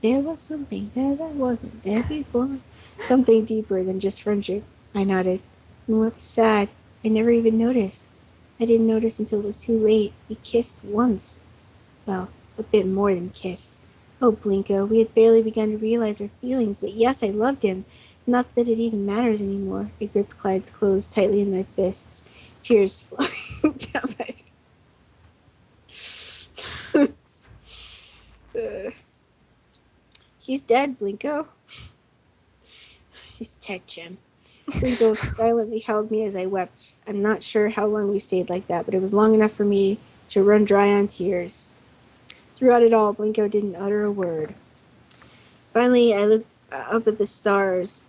[SPEAKER 1] There was something there that wasn't there before. Something deeper than just friendship. I nodded. And what's sad, I never even noticed. I didn't notice until it was too late. We kissed once. Well, a bit more than kissed. Oh, Blinko, we had barely begun to realize our feelings, but yes, I loved him. Not that it even matters anymore. I gripped Clyde's clothes tightly in my fists, tears flowing down my He's dead, Blinko. He's dead, Jim. Blinko silently held me as I wept. I'm not sure how long we stayed like that, but it was long enough for me to run dry on tears. Throughout it all, Blinko didn't utter a word. Finally, I looked up at the stars,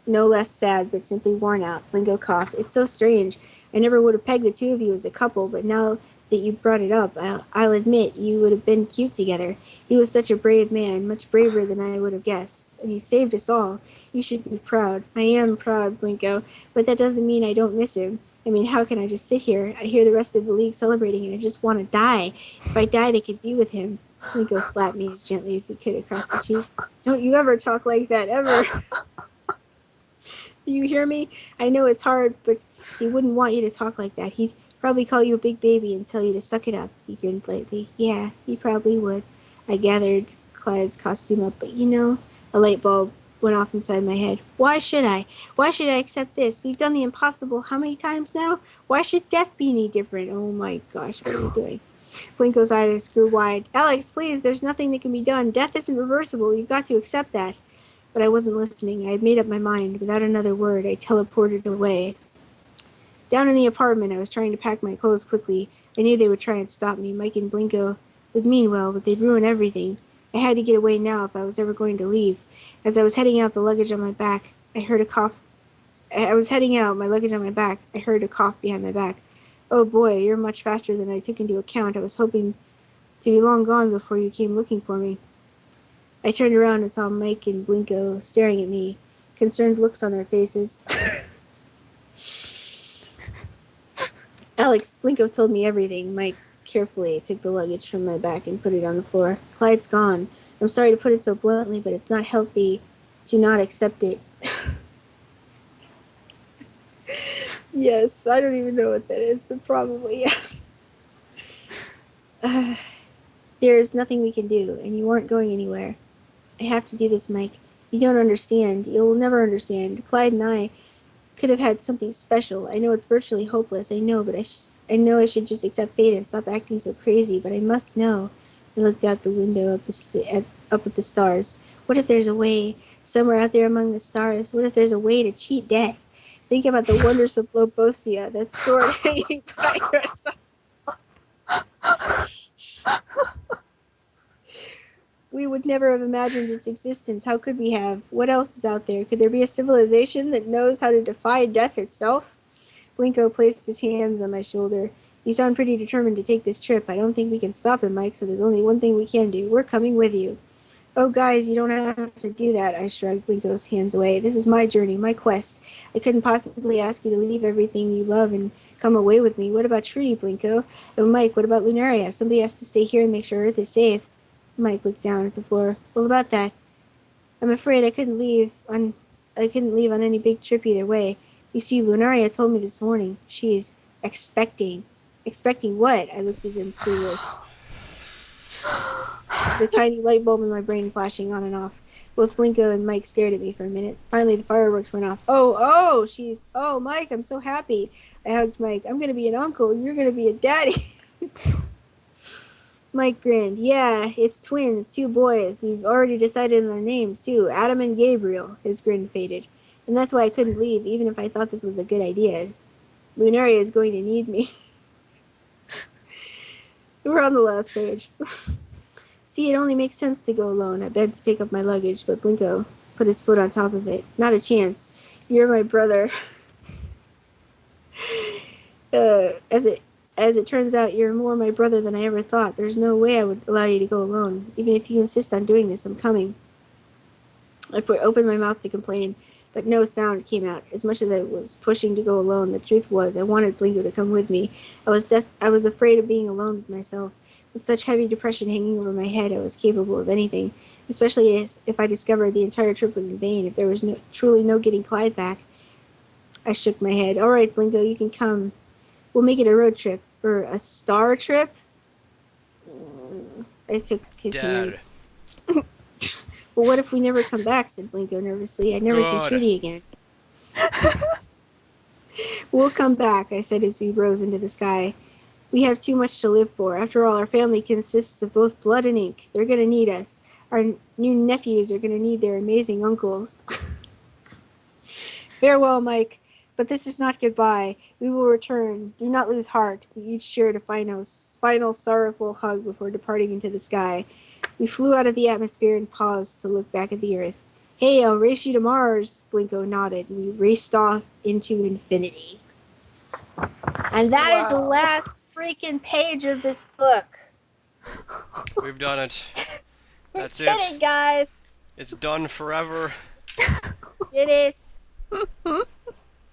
[SPEAKER 1] no less sad, but simply worn out. Blinko coughed. It's so strange. I never would have pegged the two of you as a couple, but now that you brought it up, I'll admit you would have been cute together. He was such a brave man, much braver than I would have guessed, and he saved us all. You should be proud. I am proud, Blinko, but that doesn't mean I don't miss him. I mean, how can I just sit here? I hear the rest of the league celebrating, and I just want to die. If I died, I could be with him. Blinko slapped me as gently as he could across the cheek. Don't you ever talk like that, ever. Do you hear me? I know it's hard, but he wouldn't want you to talk like that. He'd probably call you a big baby and tell you to suck it up. He grinned lightly. Yeah, he probably would. I gathered Clyde's costume up, but a light bulb went off inside my head. Why should I? Why should I accept this? We've done the impossible how many times now? Why should death be any different? Oh my gosh, what are we doing? Blinko's eyes grew wide. Alex, please, there's nothing that can be done. Death isn't reversible. You've got to accept that. But I wasn't listening. I had made up my mind. Without another word, I teleported away. Down in the apartment, I was trying to pack my clothes quickly. I knew they would try and stop me. Mike and Blinko would mean well, but they'd ruin everything. I had to get away now if I was ever going to leave. As I was heading out, the luggage on my back, I heard a cough. I was heading out, my luggage on my back. I heard a cough behind my back. Oh boy, you're much faster than I took into account. I was hoping to be long gone before you came looking for me. I turned around and saw Mike and Blinko staring at me, concerned looks on their faces. Alex, Blinko told me everything. Mike carefully took the luggage from my back and put it on the floor. Clyde's gone. I'm sorry to put it so bluntly, but it's not healthy to not accept it. Yes, I don't even know what that is, but probably yes. There's nothing we can do, and you aren't going anywhere. I have to do this, Mike. You don't understand. You'll never understand. Clyde and I could have had something special. I know it's virtually hopeless. I know, but I know I should just accept fate and stop acting so crazy. But I must know. I looked out the window up at the stars. What if there's a way somewhere out there among the stars? What if there's a way to cheat death? Think about the wonders of Lobosia, that sword hanging by your side. We would never have imagined its existence. How could we have? What else is out there? Could there be a civilization that knows how to defy death itself? Blinko placed his hands on my shoulder. You sound pretty determined to take this trip. I don't think we can stop it, Mike, so there's only one thing we can do. We're coming with you. Oh, guys, you don't have to do that. I shrugged Blinko's hands away. This is my journey, my quest. I couldn't possibly ask you to leave everything you love and come away with me. What about Trudy, Blinko? And Mike, what about Lunaria? Somebody has to stay here and make sure Earth is safe. Mike looked down at the floor. Well, about that, I'm afraid I couldn't leave on any big trip either way. You see, Lunaria told me this morning she's expecting. Expecting what? I looked at him clueless. The tiny light bulb in my brain flashing on and off. Both Blinko and Mike stared at me for a minute. Finally, the fireworks went off. Oh, Mike, I'm so happy. I hugged Mike. I'm going to be an uncle. You're going to be a daddy. Mike grinned. Yeah, it's twins, 2 boys. We've already decided on their names, too. Adam and Gabriel. His grin faded. And that's why I couldn't leave, even if I thought this was a good idea. Lunaria is going to need me. We're on the last page. See, it only makes sense to go alone. I begged to pick up my luggage, but Blinko put his foot on top of it. Not a chance. You're my brother. As it turns out, you're more my brother than I ever thought. There's no way I would allow you to go alone. Even if you insist on doing this, I'm coming. I opened my mouth to complain, but no sound came out. As much as I was pushing to go alone, the truth was I wanted Blinko to come with me. I was afraid of being alone with myself. With such heavy depression hanging over my head, I was capable of anything, especially if I discovered the entire trip was in vain, if there was truly no getting Clyde back. I shook my head. All right, Blinko, you can come. We'll make it a road trip. Or a star trip? I took his
[SPEAKER 2] Dad.
[SPEAKER 1] hands. But what if we never come back, said Blinko nervously. I'd never see
[SPEAKER 2] Good.
[SPEAKER 1] Trudy again. We'll come back, I said as we rose into the sky. We have too much to live for. After all, our family consists of both blood and ink. They're going to need us. Our new nephews are going to need their amazing uncles. Farewell, Mike. But this is not goodbye. We will return. Do not lose heart. We each shared a final sorrowful hug before departing into the sky. We flew out of the atmosphere and paused to look back at the Earth. Hey, I'll race you to Mars, Blinko nodded. We raced off into infinity. And that is the last freaking page of this book.
[SPEAKER 2] We've done it. That's
[SPEAKER 1] We did it, guys.
[SPEAKER 2] It's done forever.
[SPEAKER 1] Did it.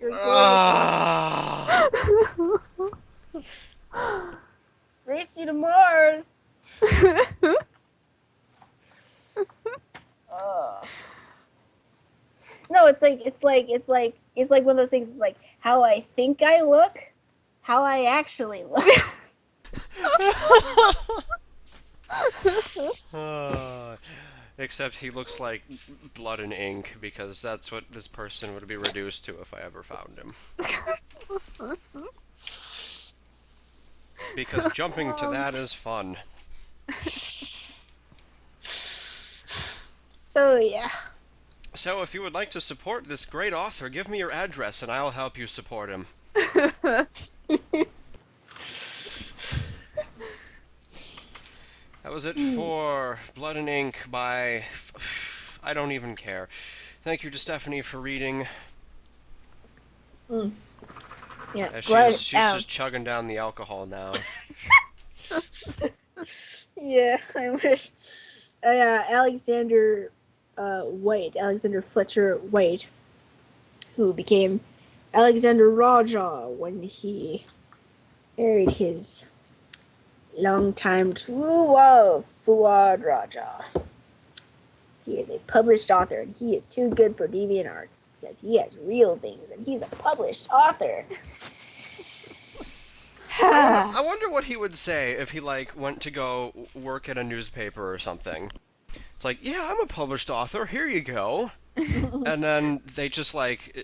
[SPEAKER 1] You're
[SPEAKER 2] Ah.
[SPEAKER 1] race you to Mars. No, it's like one of those things. It's like how I think I look, how I actually look.
[SPEAKER 2] Except he looks like blood and ink, because that's what this person would be reduced to if I ever found him. Because jumping to that is fun.
[SPEAKER 1] So yeah.
[SPEAKER 2] So if you would like to support this great author, give me your address and I'll help you support him. That was it for Blood and Ink by... I don't even care. Thank you to Stephanie for reading.
[SPEAKER 1] Yeah.
[SPEAKER 2] She's just chugging down the alcohol now.
[SPEAKER 1] Yeah, I wish. Alexander Fletcher White, who became Alexander Raja when he married his longtime true love, Fuad Raja. He is a published author, and he is too good for DeviantArt because he has real things, and he's a published author.
[SPEAKER 2] I wonder what he would say if he, went to go work at a newspaper or something. It's like, yeah, I'm a published author, here you go. And then they just,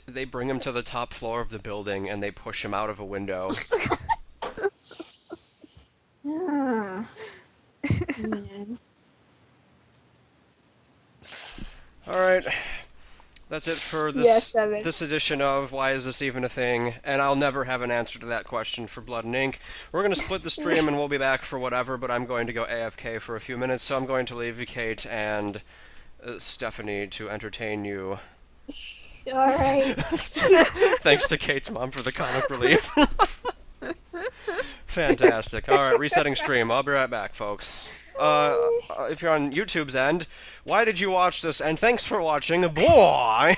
[SPEAKER 2] they bring him to the top floor of the building, and they push him out of a window.
[SPEAKER 1] Man.
[SPEAKER 2] Alright. That's it for this
[SPEAKER 1] Yes,
[SPEAKER 2] this edition of Why Is This Even a Thing? And I'll never have an answer to that question for Blood and Ink. We're going to split the stream and we'll be back for whatever, but I'm going to go AFK for a few minutes, so I'm going to leave Kate and Stephanie to entertain you.
[SPEAKER 1] Alright.
[SPEAKER 2] Thanks to Kate's mom for the comic relief. Fantastic. Alright, resetting stream. I'll be right back, folks. If you're on YouTube's end, why did you watch this? And thanks for watching. Boy!